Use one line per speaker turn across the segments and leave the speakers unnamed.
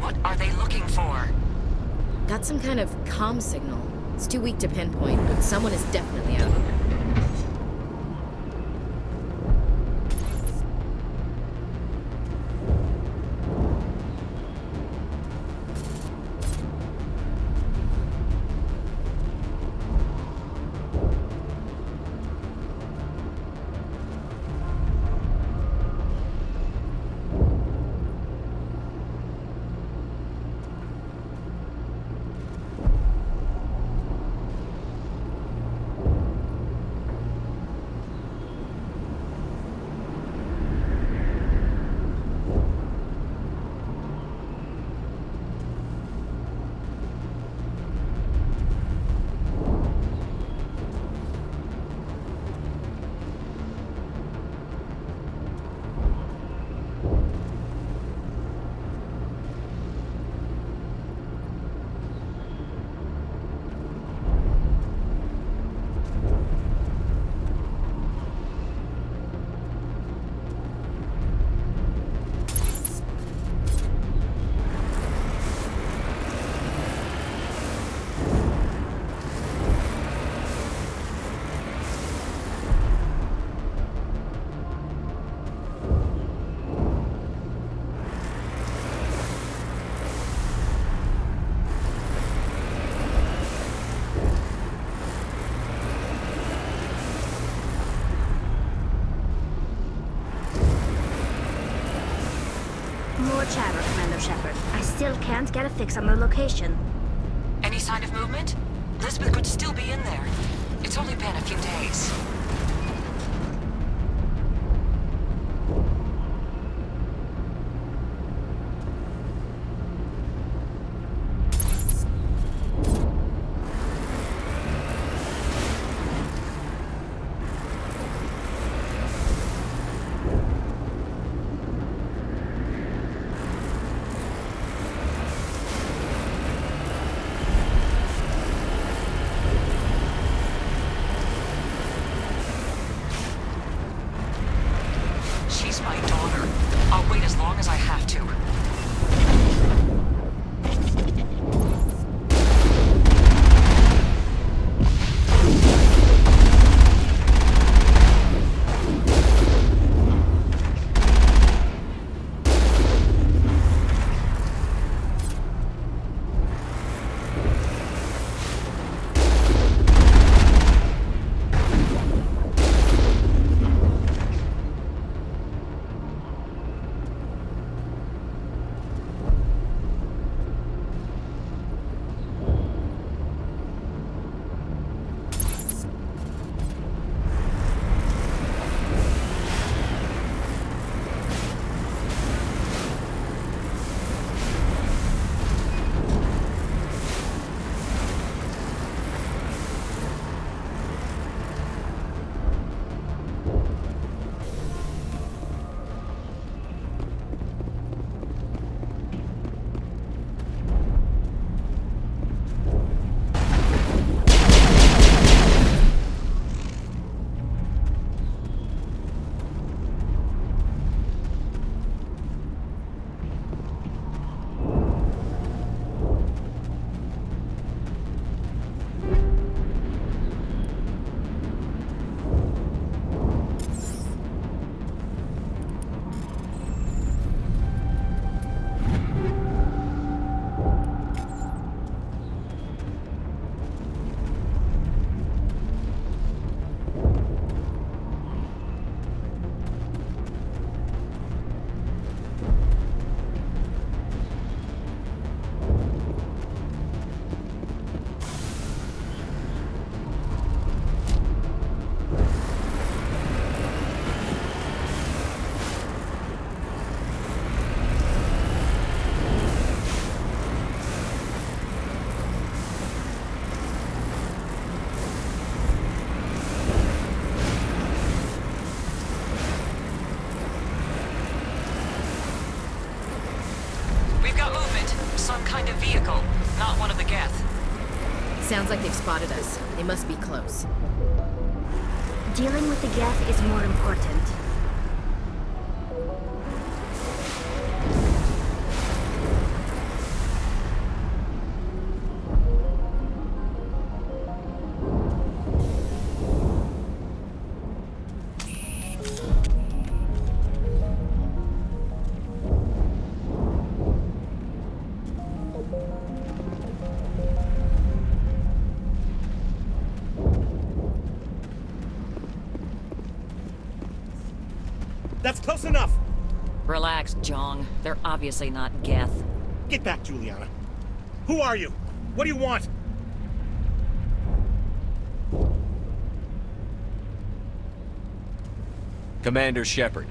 What are they looking for?
Got some kind of comm signal. It's too weak to pinpoint, but someone is definitely out here.
More chatter, Commander Shepard. I still can't get a fix on their location.
Any sign of movement? Lisbeth could still be in there. It's only been a few days. She's my daughter. I'll wait as long as I have to. Some kind of vehicle, not one of the Geth.
Sounds like they've spotted us. They must be close.
Dealing with the Geth is more important.
That's close enough!
Relax, Jong. They're obviously not Geth.
Get back, Juliana. Who are you? What do you want?
Commander Shepard,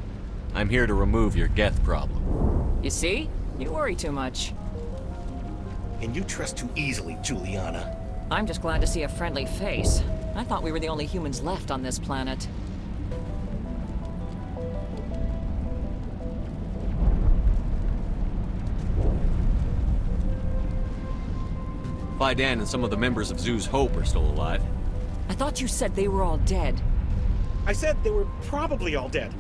I'm here to remove your Geth problem.
You see? You worry too much.
And you trust too easily, Juliana.
I'm just glad to see a friendly face. I thought we were the only humans left on this planet.
Fidan and some of the members of Zoo's Hope are still alive.
I thought you said they were all dead.
I said they were probably all dead.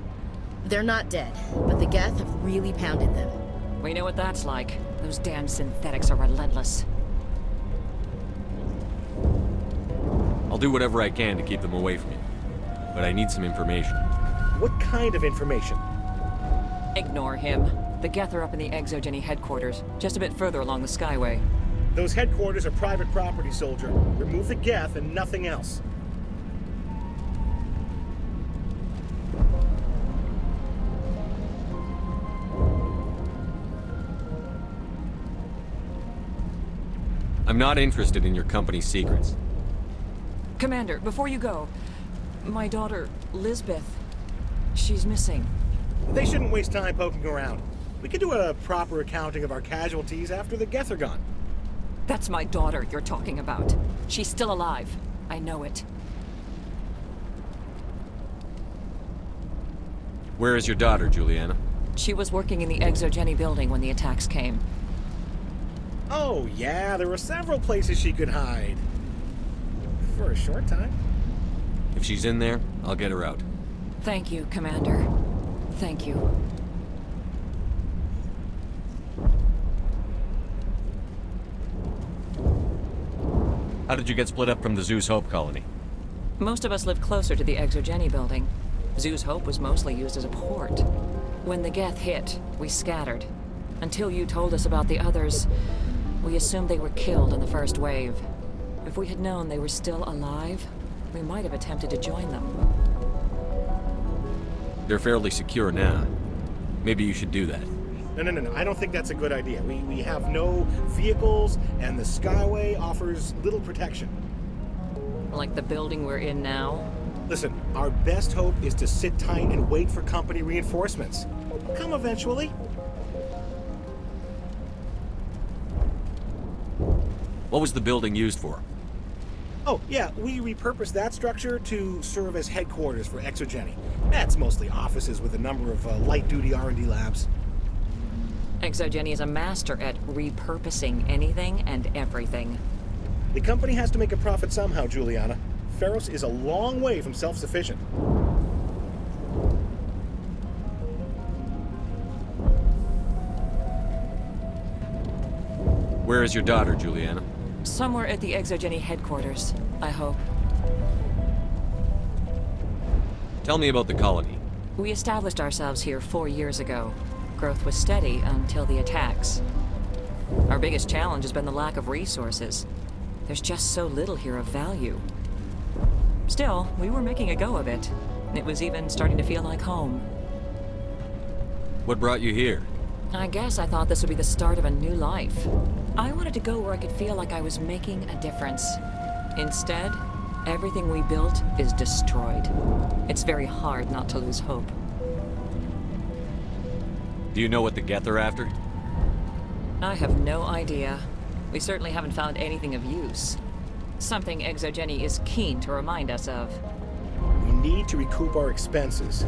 They're not dead, but the Geth have really pounded them.
We know what that's like. Those damn synthetics are relentless.
I'll do whatever I can to keep them away from you. But I need some information.
What kind of information?
Ignore him. The Geth are up in the Exogeny headquarters, just a bit further along the Skyway.
Those headquarters are private property, soldier. Remove the Geth and nothing else.
I'm not interested in your company's secrets.
Commander, before you go, my daughter, Lisbeth, she's missing.
They shouldn't waste time poking around. We could do a proper accounting of our casualties after the Geth are gone.
That's my daughter you're talking about. She's still alive. I know it.
Where is your daughter, Juliana?
She was working in the Exogeny building when the attacks came.
Oh, yeah, there were several places she could hide. For a short time.
If she's in there, I'll get her out.
Thank you, Commander. Thank you.
How did you get split up from the Zeus Hope colony?
Most of us lived closer to the Exogeny building. Zeus Hope was mostly used as a port. When the Geth hit, we scattered. Until you told us about the others, we assumed they were killed in the first wave. If we had known they were still alive, we might have attempted to join them.
They're fairly secure now. Maybe you should do that.
No. I don't think that's a good idea. We have no vehicles, and the Skyway offers little protection.
Like the building we're in now?
Listen, our best hope is to sit tight and wait for company reinforcements. They'll come eventually.
What was the building used for?
Oh, yeah, we repurposed that structure to serve as headquarters for Exogeny. That's mostly offices with a number of light-duty R&D labs.
Exogeny is a master at repurposing anything and everything.
The company has to make a profit somehow, Juliana. Feros is a long way from self-sufficient.
Where is your daughter, Juliana?
Somewhere at the Exogeny headquarters, I hope.
Tell me about the colony.
We established ourselves here 4 years ago. Growth was steady until the attacks. Our biggest challenge has been the lack of resources. There's just so little here of value. Still, we were making a go of it. It was even starting to feel like home.
What brought you here?
I guess I thought this would be the start of a new life. I wanted to go where I could feel like I was making a difference. Instead, everything we built is destroyed. It's very hard not to lose hope.
Do you know what the Geth are after?
I have no idea. We certainly haven't found anything of use. Something Exogeny is keen to remind us of.
We need to recoup our expenses.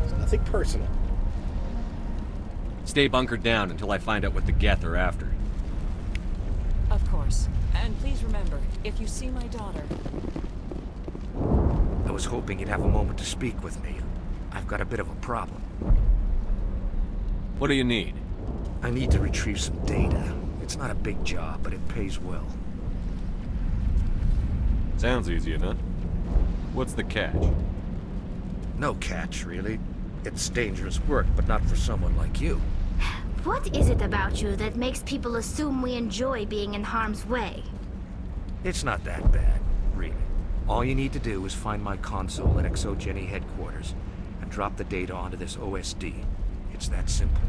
It's nothing personal.
Stay bunkered down until I find out what the Geth are after.
Of course. And please remember, if you see my daughter...
I was hoping you'd have a moment to speak with me. I've got a bit of a problem.
What do you need?
I need to retrieve some data. It's not a big job, but it pays well.
Sounds easy enough. What's the catch?
No catch, really. It's dangerous work, but not for someone like you.
What is it about you that makes people assume we enjoy being in harm's way?
It's not that bad, really. All you need to do is find my console at Exogeny headquarters, and drop the data onto this OSD. It's that simple.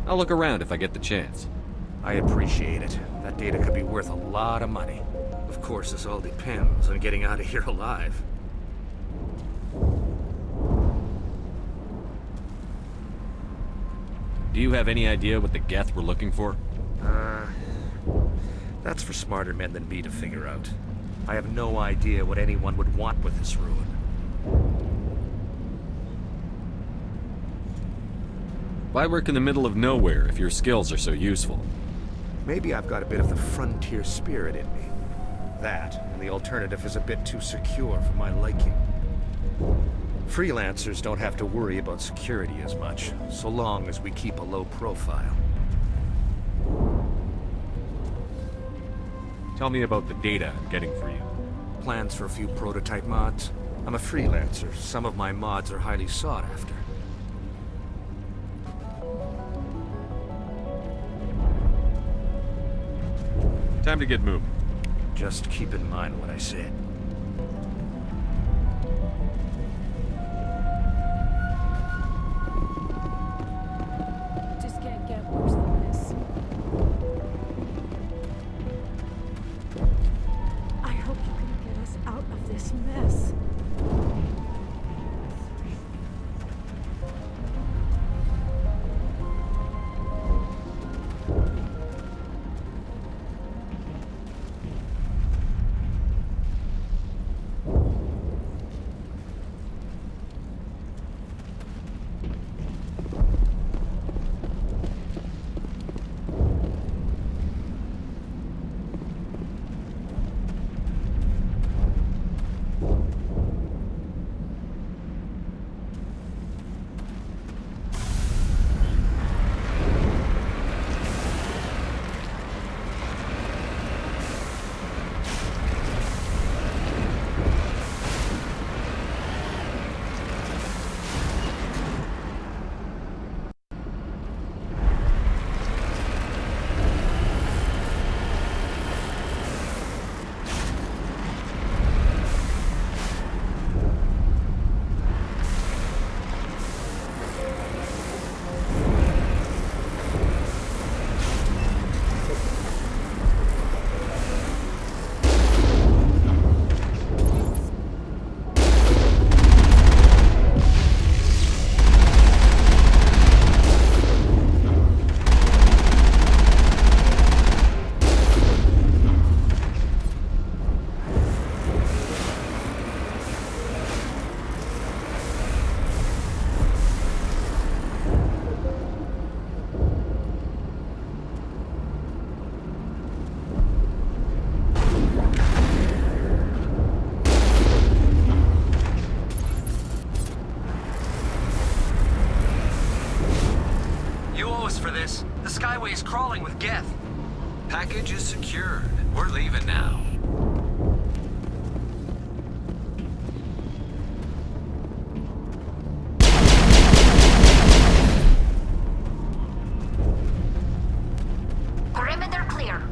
I'll look around if I get the chance.
I appreciate it. That data could be worth a lot of money. Of course, this all depends on getting out of here alive.
Do you have any idea what the Geth were looking for?
That's for smarter men than me to figure out. I have no idea what anyone would want with this ruin.
Why work in the middle of nowhere if your skills are so useful?
Maybe I've got a bit of the frontier spirit in me. That, and the alternative is a bit too secure for my liking. Freelancers don't have to worry about security as much, so long as we keep a low profile.
Tell me about the data I'm getting for you.
Plans for a few prototype mods? I'm a freelancer. Some of my mods are highly sought after.
Time to get moving.
Just keep in mind what I said.
Just can't get worse than this. I hope you can get us out of this mess.
The Skyway is crawling with Geth. Package is secured. We're leaving now.
Perimeter clear.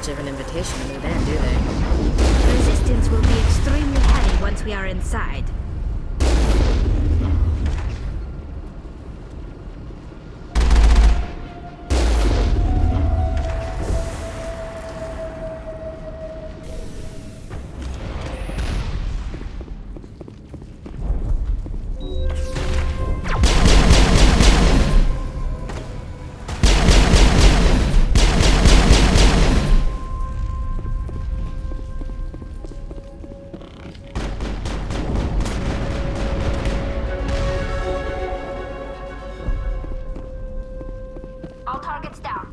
much of an invitation to move in, do they?
Resistance will be extremely heavy once we are inside. All targets down.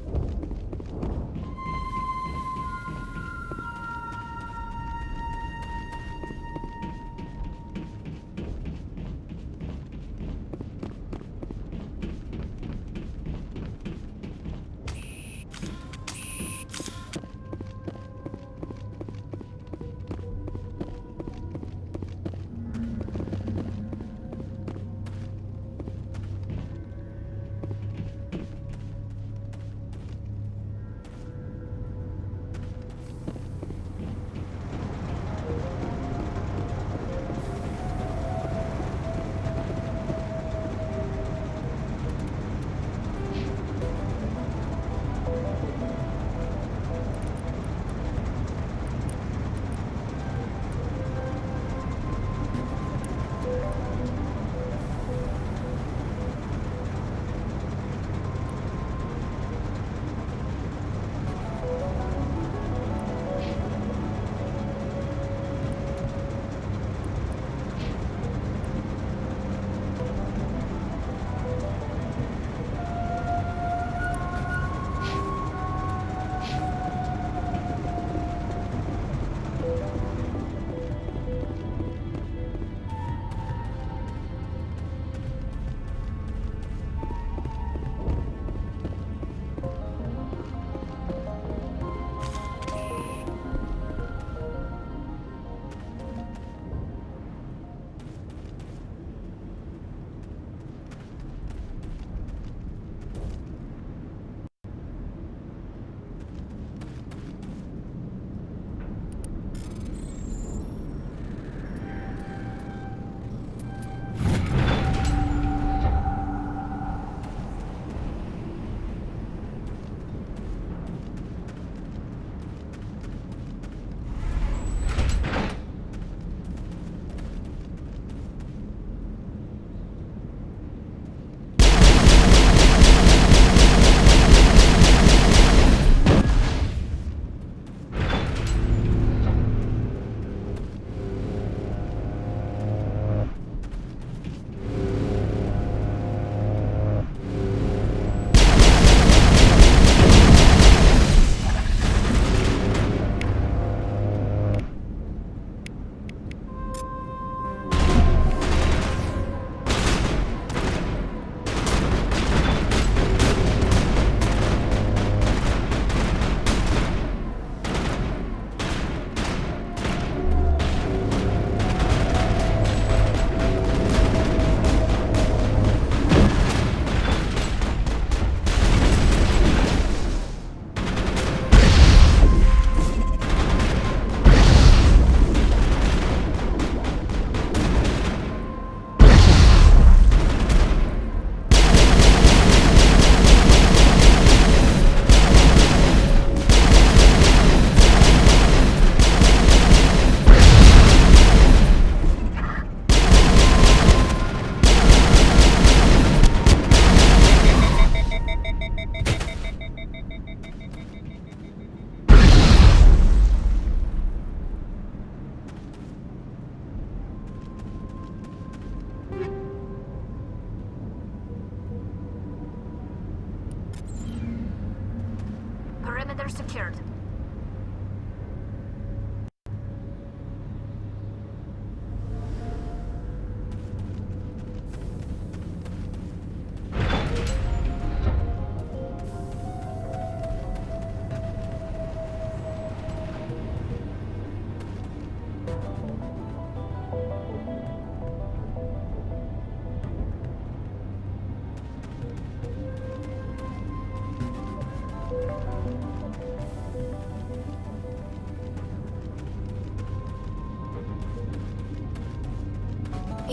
Perimeter secured.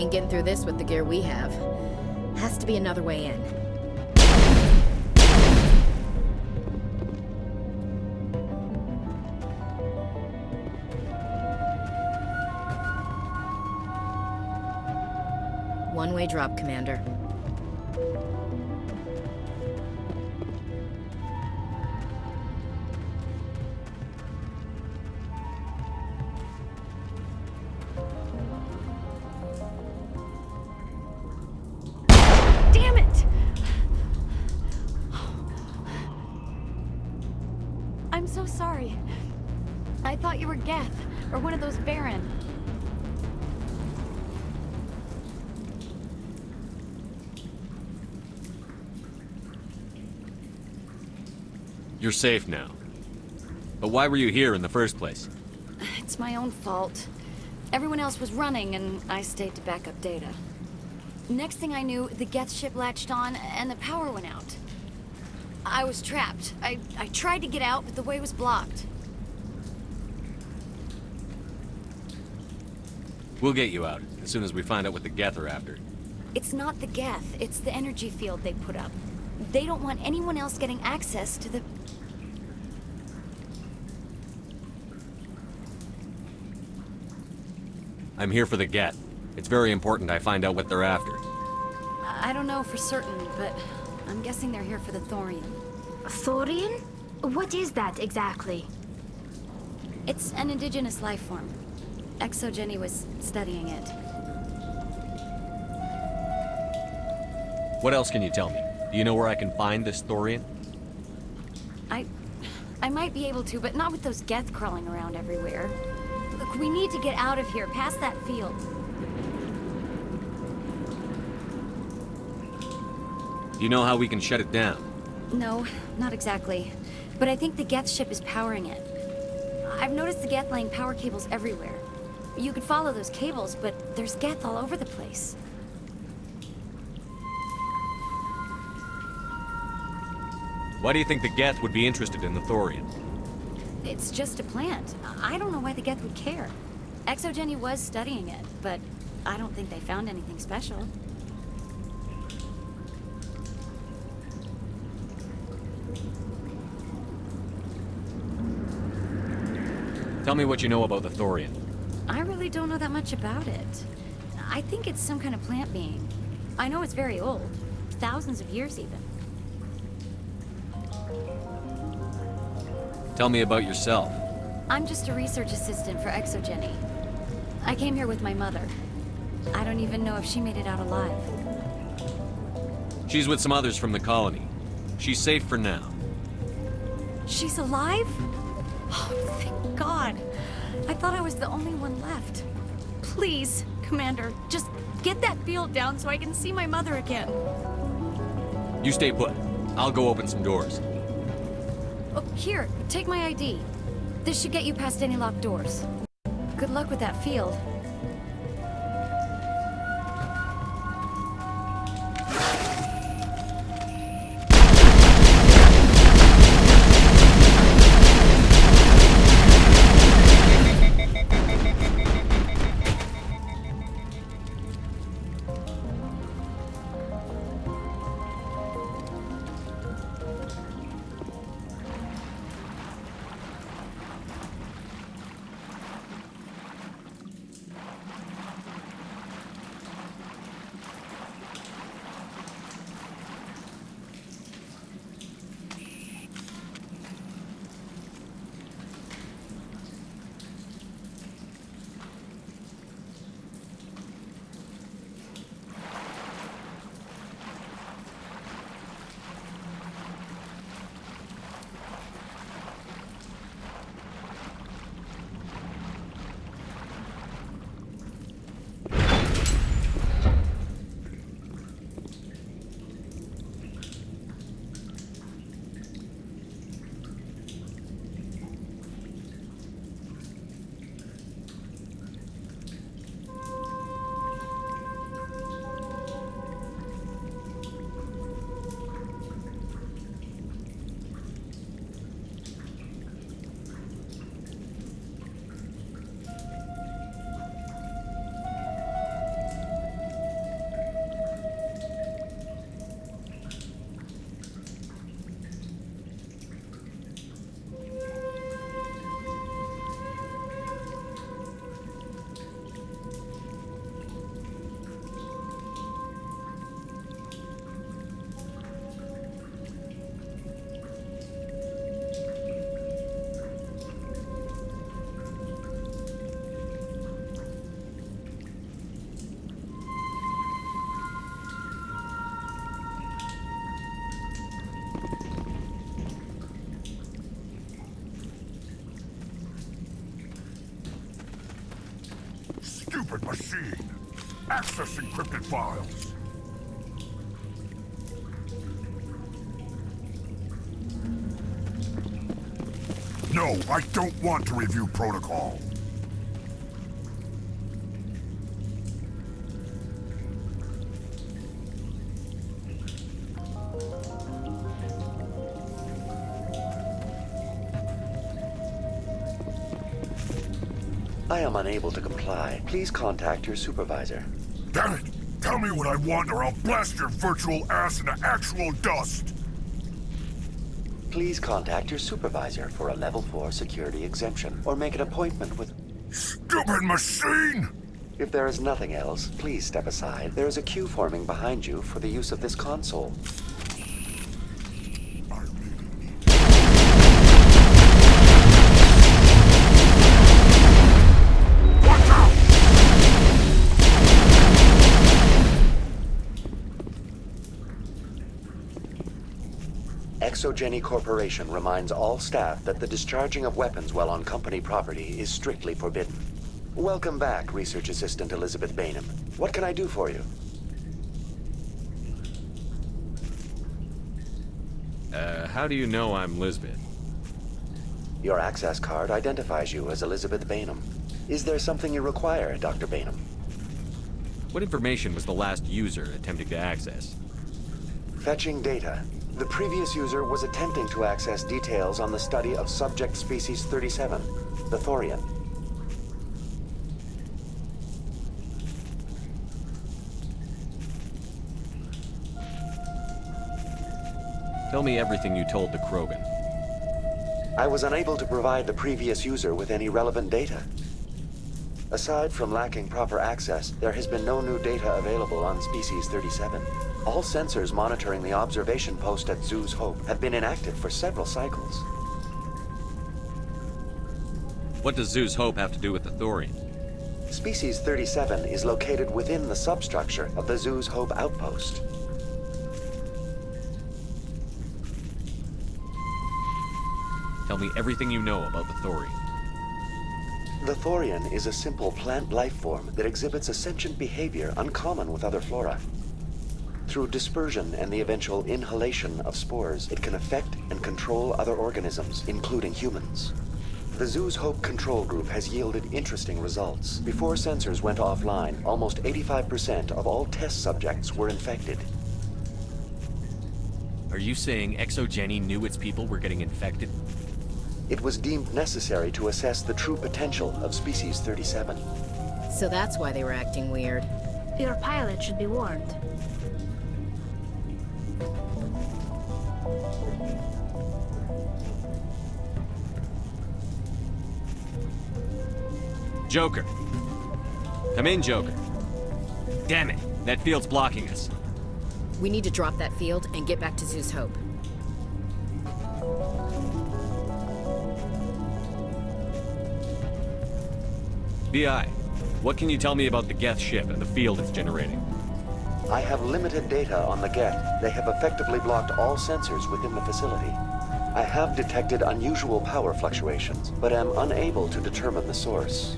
Ain't getting through this with the gear we have. Has to be another way in. One-way drop, Commander.
Damn it! I'm so sorry. I thought you were Geth, or one of those Baron.
You're safe now. But why were you here in the first place?
It's my own fault. Everyone else was running, and I stayed to back up data. Next thing I knew, the Geth ship latched on, and the power went out. I was trapped. I tried to get out, but the way was blocked.
We'll get you out, as soon as we find out what the Geth are after.
It's not the Geth, it's the energy field they put up. They don't want anyone else getting access to the...
I'm here for the Geth. It's very important I find out what they're after.
I don't know for certain, but I'm guessing they're here for the thorium.
Thorium? What is that exactly?
It's an indigenous life form. Exogeny was studying it.
What else can you tell me? Do you know where I can find this thorium?
I might be able to, but not with those Geth crawling around everywhere. Look, we need to get out of here, past that field.
Do you know how we can shut it down?
No, not exactly. But I think the Geth ship is powering it. I've noticed the Geth laying power cables everywhere. You could follow those cables, but there's Geth all over the place.
Why do you think the Geth would be interested in the thorium?
It's just a plant. I don't know why the Geth would care. Exogeny was studying it, but I don't think they found anything special.
Tell me what you know about the thorium.
I really don't know that much about it. I think it's some kind of plant being. I know it's very old. Thousands of years even.
Tell me about yourself.
I'm just a research assistant for Exogeny. I came here with my mother. I don't even know if she made it out alive.
She's with some others from the colony. She's safe for now.
She's alive? Oh, thank God. I thought I was the only one left. Please, Commander, just get that field down so I can see my mother again.
You stay put. I'll go open some doors.
Oh, here, take my ID. This should get you past any locked doors. Good luck with that field.
access encrypted files. No, I don't want to review protocol.
I am unable to comply. Please contact your supervisor.
Damn it! Tell me what I want or I'll blast your virtual ass into actual dust!
Please contact your supervisor for a level 4 security exemption, or make an appointment with...
Stupid machine!
If there is nothing else, please step aside. There is a queue forming behind you for the use of this console. Exogeny Corporation reminds all staff that the discharging of weapons while on company property is strictly forbidden. Welcome back, Research Assistant Elizabeth Bainham. What can I do for you?
How do you know I'm Lisbeth?
Your access card identifies you as Elizabeth Bainham. Is there something you require, Dr. Bainham?
What information was the last user attempting to access?
Fetching data. The previous user was attempting to access details on the study of subject species 37, the Thorian.
Tell me everything you told the Krogan.
I was unable to provide the previous user with any relevant data. Aside from lacking proper access, there has been no new data available on species 37. All sensors monitoring the observation post at Zoo's Hope have been inactive for several cycles.
What does Zoo's Hope have to do with the Thorian?
Species 37 is located within the substructure of the Zoo's Hope outpost.
Tell me everything you know about the Thorian.
The Thorian is a simple plant life form that exhibits a sentient behavior uncommon with other flora. Through dispersion and the eventual inhalation of spores, it can affect and control other organisms, including humans. The Zoo's Hope control group has yielded interesting results. Before sensors went offline, almost 85% of all test subjects were infected.
Are you saying Exogeny knew its people were getting infected?
It was deemed necessary to assess the true potential of species 37.
So that's why they were acting weird.
Your pilot should be warned.
Joker. Come in, Joker. Damn it, that field's blocking us.
We need to drop that field and get back to Zoo's Hope.
BI, what can you tell me about the Geth ship and the field it's generating?
I have limited data on the Geth. They have effectively blocked all sensors within the facility. I have detected unusual power fluctuations, but am unable to determine the source.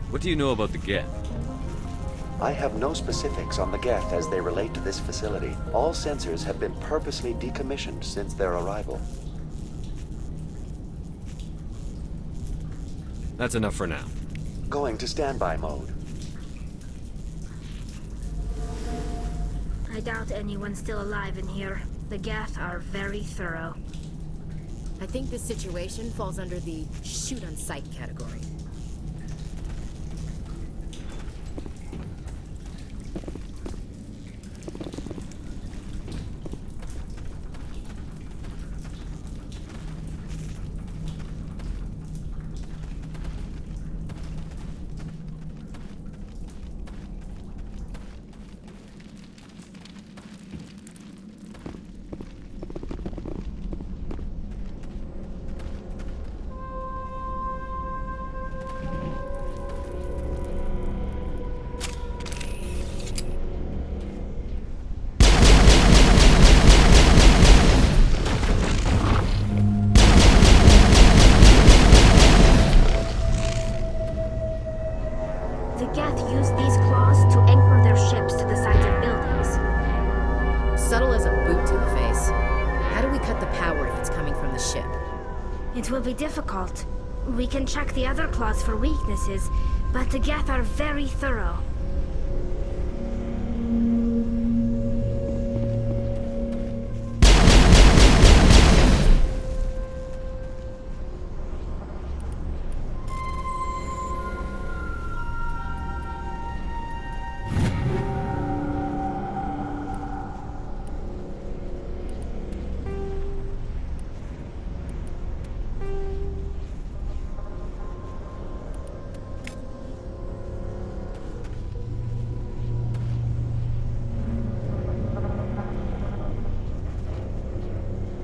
What do you know about the Geth?
I have no specifics on the Geth as they relate to this facility. All sensors have been purposely decommissioned since their arrival.
That's enough for now.
Going to standby mode.
I doubt anyone's still alive in here. The Geth are very thorough.
I think this situation falls under the shoot on sight category.
Geth use these claws to anchor their ships to the sides of buildings.
Subtle as a boot to the face. How do we cut the power if it's coming from the ship?
It will be difficult. We can check the other claws for weaknesses, but the Geth are very thorough.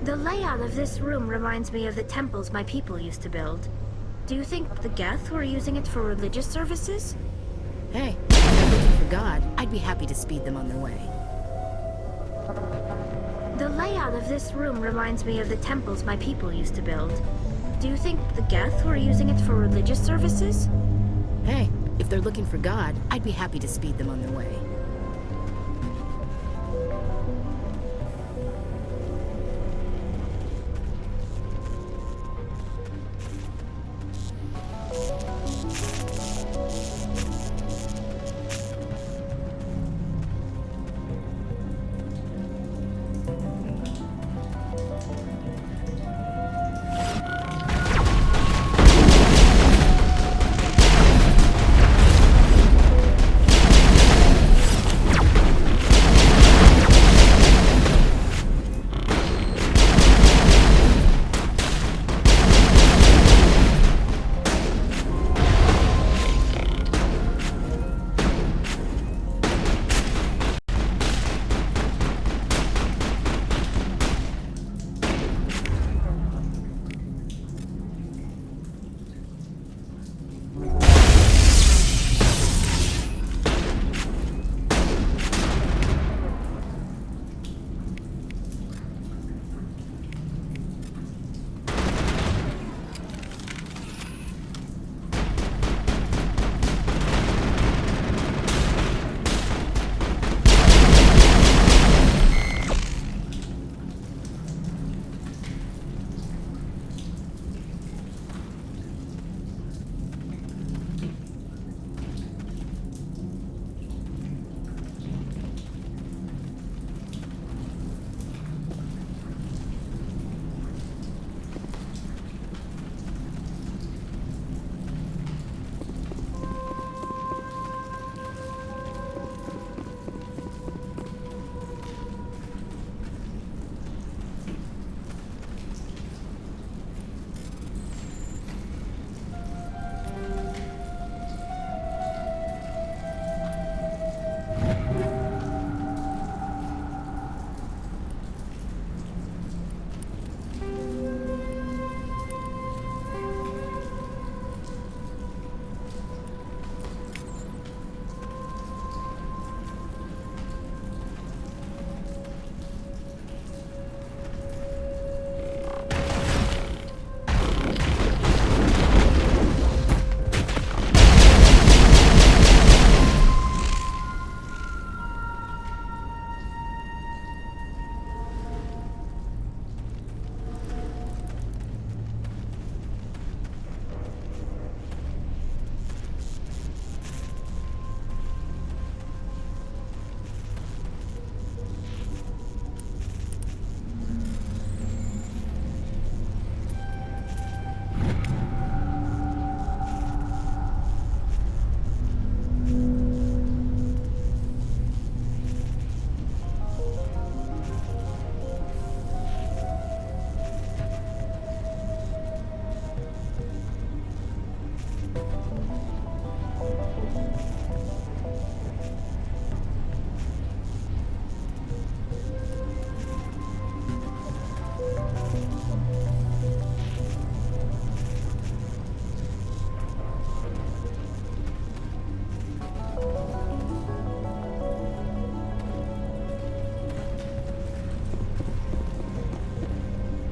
The layout of this room reminds me of the temples my people used to build. Do you think the Geth were using it for religious services?
Hey, if they're looking for God, I'd be happy to speed them on their way.
The layout of this room reminds me of the temples my people used to build. Do you think the Geth were using it for religious services?
Hey, if they're looking for God, I'd be happy to speed them on their way.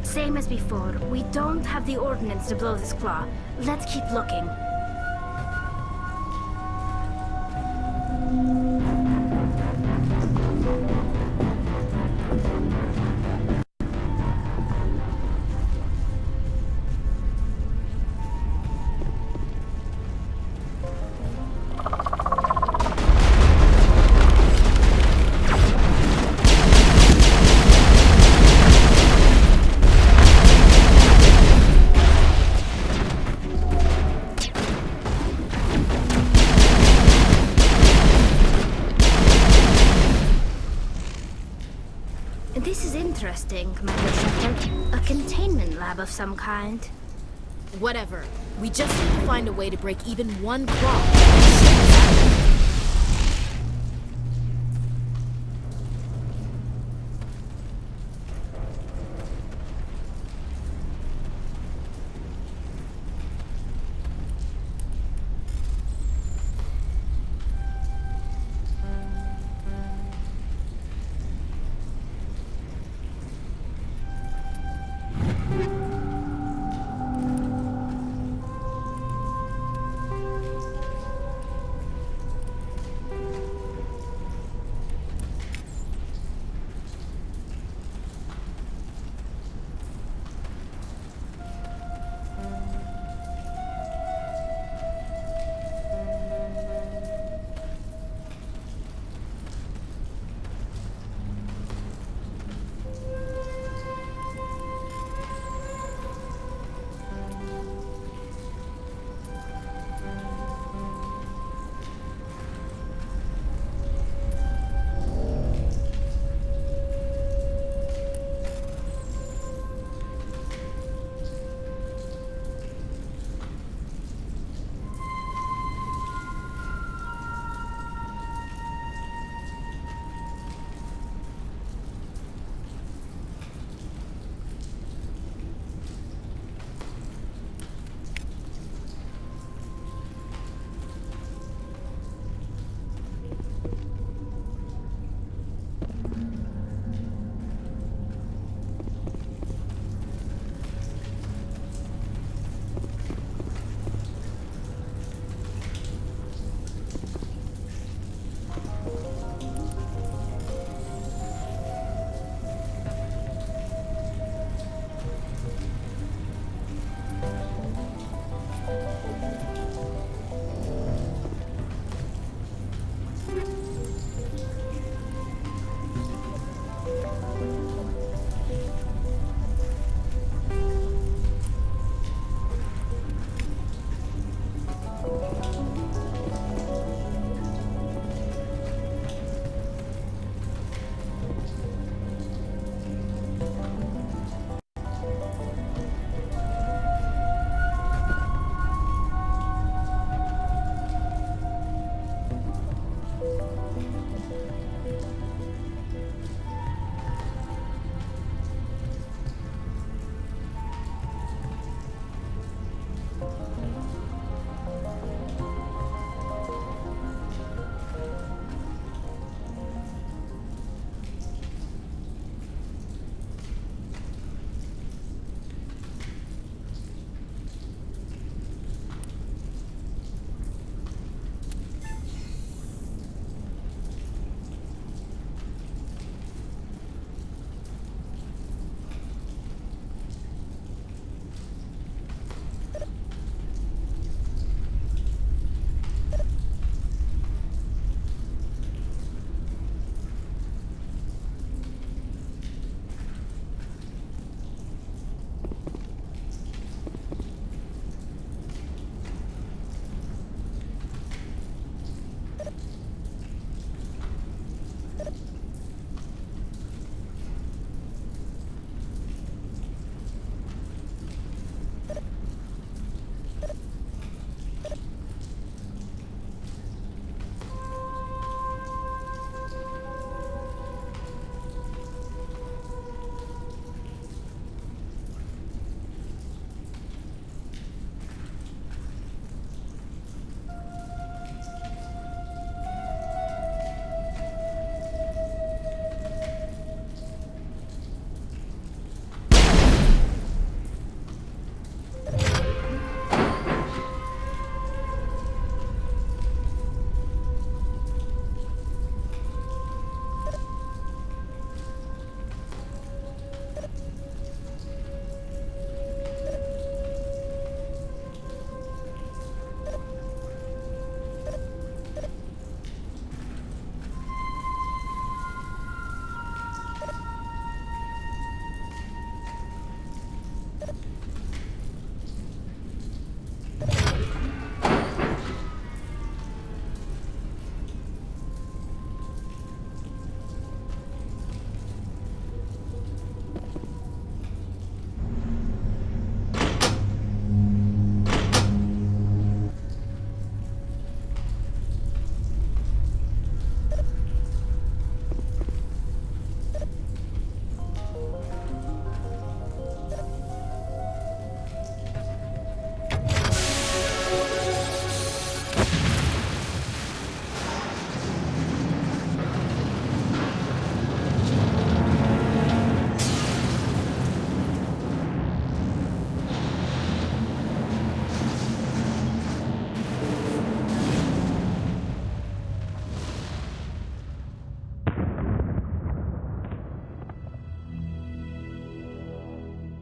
Same as before, we don't have the ordnance to blow this claw. Let's keep looking.
This is interesting, Commander Shepard. A containment lab of some kind.
Whatever. We just need to find a way to break even one claw.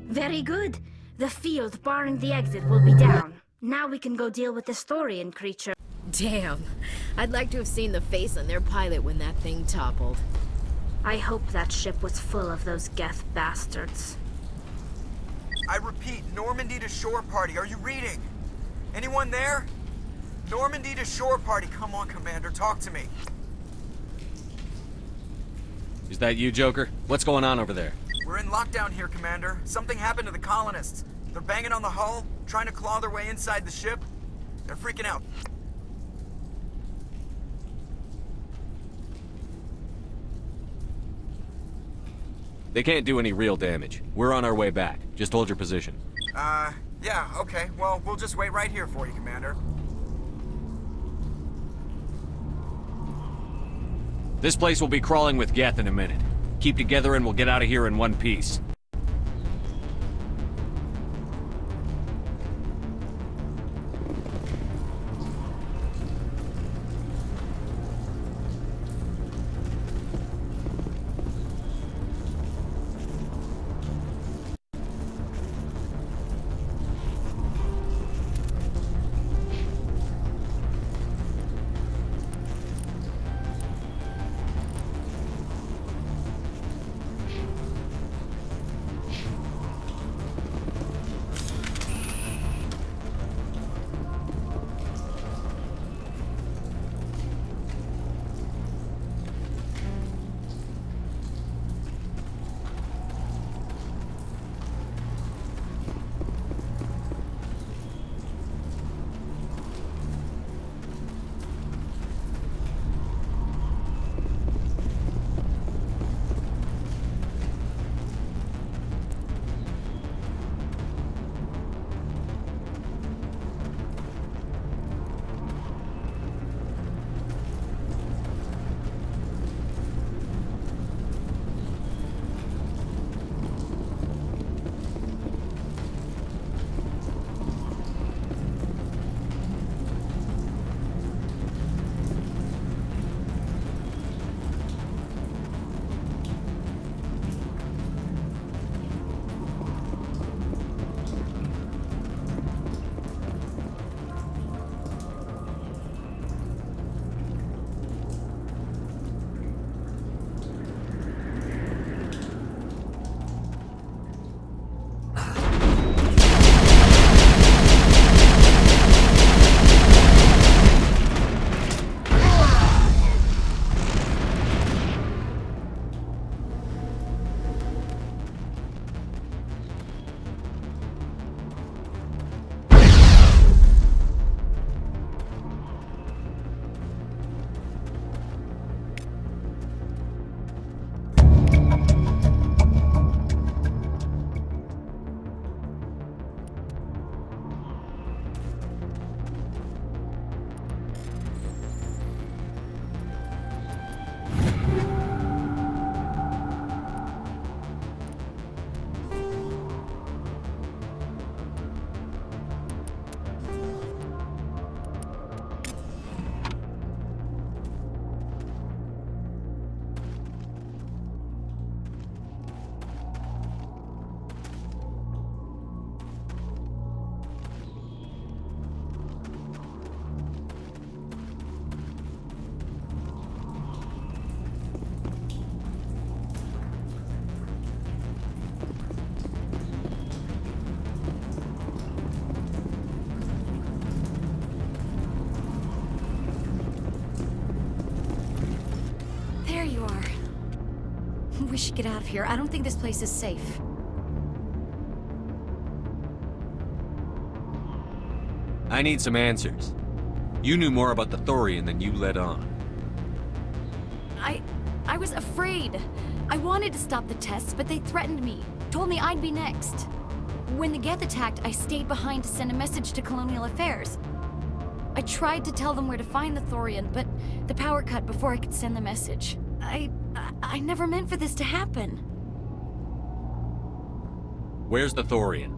Very good. The field barring the exit will be down. Now we can go deal with the Thorian creature.
Damn. I'd like to have seen the face on their pilot when that thing toppled.
I hope that ship was full of those Geth bastards.
I repeat, Normandy to shore party. Are you reading? Anyone there? Normandy to shore party. Come on, Commander. Talk to me.
Is that you, Joker? What's going on over there?
We're in lockdown here, Commander. Something happened to the colonists. They're banging on the hull, trying to claw their way inside the ship. They're freaking out.
They can't do any real damage. We're on our way back. Just hold your position.
Yeah, okay. Well, we'll just wait right here for you, Commander.
This place will be crawling with Geth in a minute. Keep together and we'll get out of here in one piece.
We should get out of here. I don't think this place is safe.
I need some answers. You knew more about the Thorian than you let on.
I was afraid. I wanted to stop the tests, but they threatened me. Told me I'd be next. When the Geth attacked, I stayed behind to send a message to Colonial Affairs. I tried to tell them where to find the Thorian, but the power cut before I could send the message. I never meant for this to happen.
Where's the Thorian?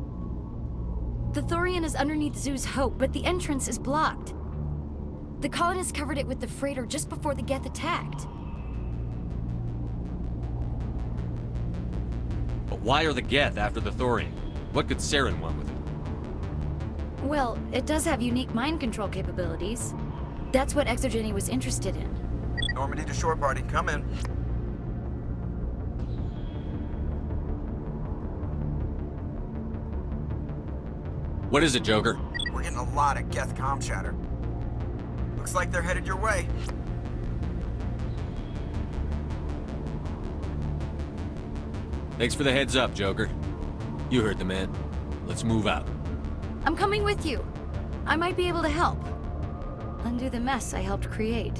The Thorian is underneath Zeus Hope, but the entrance is blocked. The colonists covered it with the freighter just before the Geth attacked.
But why are the Geth after the Thorian? What could Saren want with it?
Well, it does have unique mind control capabilities. That's what Exogeny was interested in.
Normandy to shore party, come in.
What is it, Joker?
We're getting a lot of Geth comm chatter. Looks like they're headed your way.
Thanks for the heads up, Joker. You heard the man. Let's move out.
I'm coming with you. I might be able to help. Undo the mess I helped create.